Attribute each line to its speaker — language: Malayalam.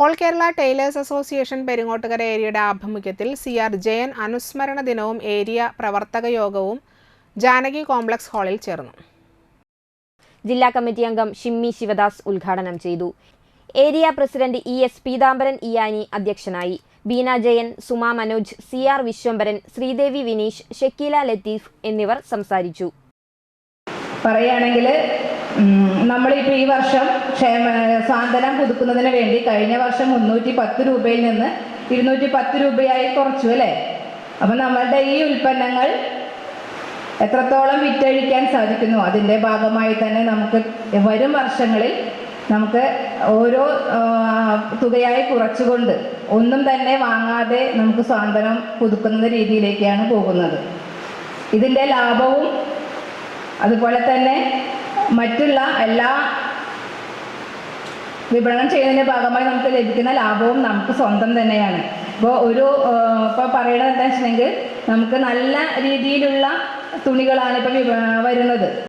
Speaker 1: All Kerala tailors association Peringottukara ഏരിയയുടെ ആഭിമുഖ്യത്തിൽ CR ജയൻ അനുസ്മരണ ദിനവും ഏരിയ പ്രവർത്തക യോഗവും ജാനകി കോംപ്ലക്സ് ഹാളിൽ ചേർന്നു.
Speaker 2: ജില്ലാ കമ്മിറ്റി അംഗം ഷിമ്മി ശിവദാസ് ഉദ്ഘാടനം ചെയ്തു. ഏരിയ പ്രസിഡന്റ് ES പീതാംബരൻ ഇയാനി അധ്യക്ഷനായി. ബീന ജയൻ, സുമ മനോജ്, CR വിശ്വംഭരൻ, ശ്രീദേവി വിനീഷ്, ഷക്കീല ലത്തീഫ് എന്നിവർ സംസാരിച്ചു.
Speaker 3: പറയുകയാണെങ്കിൽ നമ്മളിപ്പോൾ ഈ വർഷം സാന്ത്വനം പുതുക്കുന്നതിന് വേണ്ടി കഴിഞ്ഞ വർഷം 310 രൂപയിൽ നിന്ന് 210 രൂപയായി കുറച്ചു അല്ലേ? അപ്പം നമ്മളുടെ ഈ ഉൽപ്പന്നങ്ങൾ എത്രത്തോളം വിറ്റഴിക്കാൻ സാധിക്കുന്നു അതിൻ്റെ ഭാഗമായി തന്നെ നമുക്ക് വരും വർഷങ്ങളിൽ നമുക്ക് ഓരോ തുകയായി കുറച്ചുകൊണ്ട് ഒന്നും തന്നെ വാങ്ങാതെ നമുക്ക് സാന്ത്വനം പുതുക്കുന്ന രീതിയിലേക്കാണ് പോകുന്നത്. ഇതിൻ്റെ ലാഭവും അതുപോലെ തന്നെ മറ്റുള്ള എല്ലാ വിപണനം ചെയ്യുന്നതിൻ്റെ ഭാഗമായി നമുക്ക് ലഭിക്കുന്ന ലാഭവും നമുക്ക് സ്വന്തം തന്നെയാണ്. ഇപ്പോൾ പറയണത് എന്താ വെച്ചിട്ടുണ്ടെങ്കിൽ നമുക്ക് നല്ല രീതിയിലുള്ള തുണികളാണ് ഇപ്പോൾ വരുന്നത്.